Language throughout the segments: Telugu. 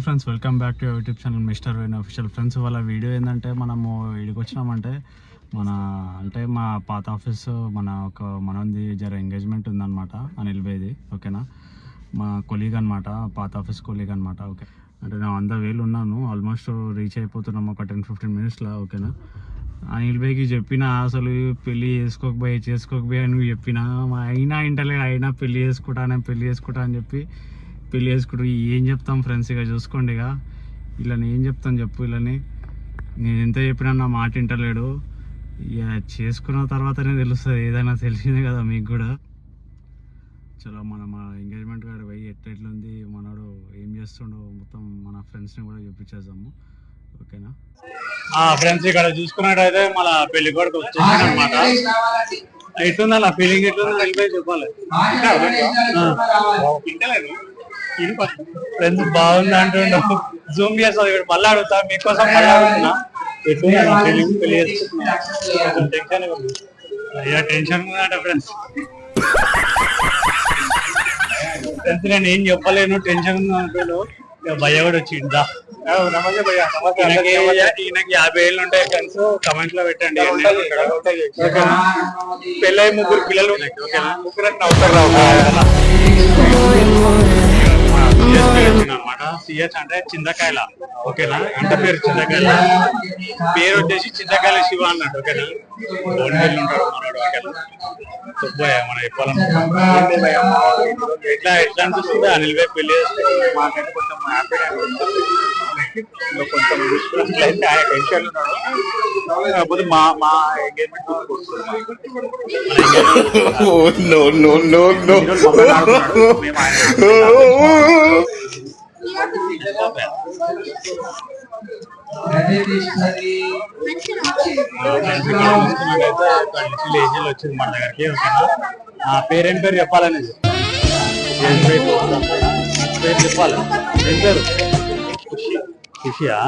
Friends, welcome back to YouTube channel mister Venu official. Friends, వాళ్ళ వీడియో ఏంటంటే మనము ఇక్కడికి వచ్చినామంటే మా పాత ఆఫీస్ మనది జర ఎంగేజ్మెంట్ ఉందన్నమాట అనిల్ బైది. ఓకేనా, మా కొలీగ్ అనమాట, పాత ఆఫీస్ కొలీగ్ అనమాట. ఓకే, అంటే నేను 100,000 ఉన్నాను, ఆల్మోస్ట్ రీచ్ అయిపోతున్నాము ఒక 10-15 మినిట్స్లో. ఓకేనా, అనిల్ బైకి చెప్పిన అసలు పెళ్ళి చేసుకోకపోయి నువ్వు చెప్పినా అయినా ఇంటలేదు, అయినా పెళ్ళి చేసుకుంటా అని చెప్పి పెళ్ళి చేసుకుంటూ ఏం చెప్తాం ఫ్రెండ్స్. ఇక చూసుకోండి, ఇక వీళ్ళని ఏం చెప్తాను చెప్పు. వీళ్ళని నేను ఎంత చెప్పినా నా మాట వింటలేడు. ఇక చేసుకున్న తర్వాతనే తెలుస్తుంది, ఏదైనా తెలిసిందే కదా మీకు కూడా. చలో మన ఎంగేజ్మెంట్ కాడ పోయి ఎట్లెట్లుంది, మనోడు ఏం చేస్తుండో మొత్తం మన ఫ్రెండ్స్ని కూడా చూపించేద్దాము. ఓకేనా ఫ్రెండ్స్, ఇక్కడ చూసుకున్నట్టయితే మన పెళ్లి కొడుకు వచ్చేసాడు అనమాట. ఎట్లుందా నా ఫీలింగ్, ఎట్లుంది చెప్పాలి. ఫ్రెండ్స్ బాగుంది అంటుండ, జూమ్ చేస్తా మళ్ళీ అడుగుతా మీకోసం, మళ్ళీ అడుగుతున్నా ఎట్లుంది నా ఫీలింగ్. పెళ్లి చేసుకుంటున్నా టెన్షన్ టెన్షన్ ఉందంట ఫ్రెండ్స్. ఫ్రెండ్స్ నేను ఏం చెప్పలేను, టెన్షన్ ఉంది అంటాడు. భయ్య కూడా వచ్చిందా. నమస్తే భయ్య. ఈయనకి 50 ఏళ్ళు ఉంటాయి ఫ్రెండ్స్, కమెంట్ లో పెట్టండి. పెళ్ళై 3 పిల్లలు ఉన్నాయి. ఓకేనా, ముగ్గురు అనమాట. సిహెచ్ అంటే చింతకాయల. ఓకేనా, ఇంత పేరు చింతకాయల, పేరు వచ్చేసి చింతకాయల శివ అన్నట్టు. ఓకేనా, బోన్పల్లి ఉంటాడు మనోడు. ఓకేనా, సుబ్బయ్య మన చెప్పాలనుకుంటున్నా. ఎట్లా అనిపిస్తుంది అనిల్ భాయ్ పెళ్లి చేస్తే? మాకైతే కొంచెం హ్యాపీగా అనిపిస్తుంది, కొంచెం అయితే ఆయన టెన్షన్ ఉన్నాడు. కాకపోతే మా ఎంగేజ్మెంట్ వచ్చింది మన దగ్గరికి. పేరేం పేరు చెప్పాలనేది, పేరు చెప్పాలి. ఏం పేరు? ఖుషియా?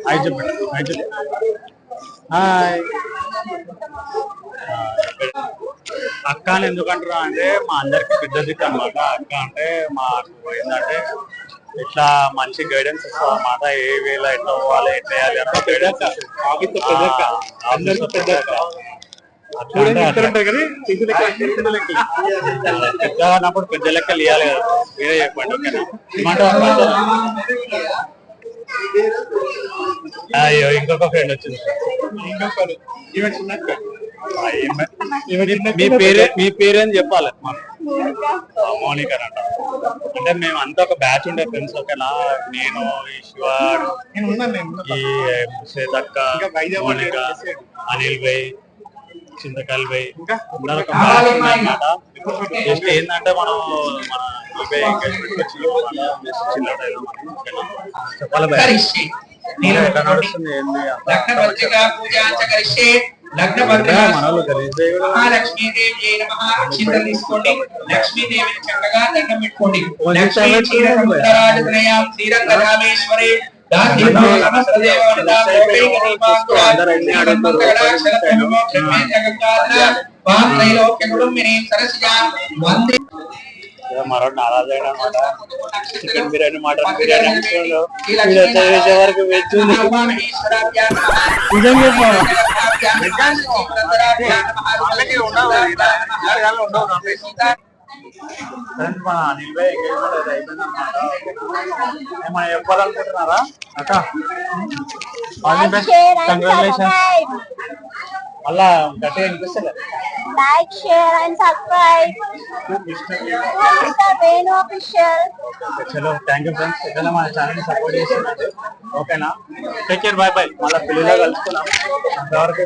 హాయ్ చెప్పండి. హాయ్ అక్క అని ఎందుకంటారా అంటే మా అందరికి పెద్ద దిక్కు అనమాట. అక్క అంటే మాకు ఏంటంటే ఇట్లా మంచి గైడెన్స్ ఇస్తాం అన్నమాట. ఏ వేళ ఎట్లా పోవాలి, ఎట్లా వేయాలి అంటే పెద్దగా అన్నప్పుడు పెద్ద లెక్కలు ఇవ్వాలి కదా. మీరే చెప్పండి. ఓకేనా, అయ్యో ఇంకొక ఫ్రెండ్ వచ్చింది. మీ పేరేం చెప్పాలి? మౌనిక అంట. అంటే మేము అంతా ఒక బ్యాచ్ ఉండే ఫ్రెండ్స్. ఓకేనా, నేను, ఈ శివాడు, ఈ శ్వేతక్క, మౌనిక, అనిల్ భాయ్, చింతకాయల్ భాయ్, అందరూ ఒక బ్యాచ్ ఉందన్నమాట. జస్ట్ ఏంటంటే మనం మన ఎంగేజ్మెంట్ వచ్చి చెప్పాలి భయ్. ఎట్లా నడుస్తుంది ఏంది? లక్ష్మీదేవి చింతలు తీసుకోండి. లక్ష్మీదేవిని చక్కగా దండం పెట్టుకోండి. శ్రీరంగరామేశ్వరి మరో నారాజు అయినా అనమాట. చికెన్ బిర్యానీ, మటన్ బిర్యానీ చేసే వరకు వెజ్ మన అనిల్ భాయ్ ఎంగేజ్మెంట్ అయితే అయిపోయింది అనమాట. ఏమైనా చెప్పాలనుకుంటున్నారా అక్క? కంగ్రాచులేషన్స్. మళ్ళా గట్టిగా అనిపిస్తలే. Like, share and subscribe. Mr. Venu Official. చలో థ్యాంక్ యూ ఫ్రెండ్స్. ఏదైనా మన ఛానల్ సపోర్ట్ చేస్తున్నట్టు. ఓకేనా, టేక్ కేర్, బాయ్ బాయ్. మళ్ళీ పెళ్లిలో కలుసుకున్నాం. అంతవరకు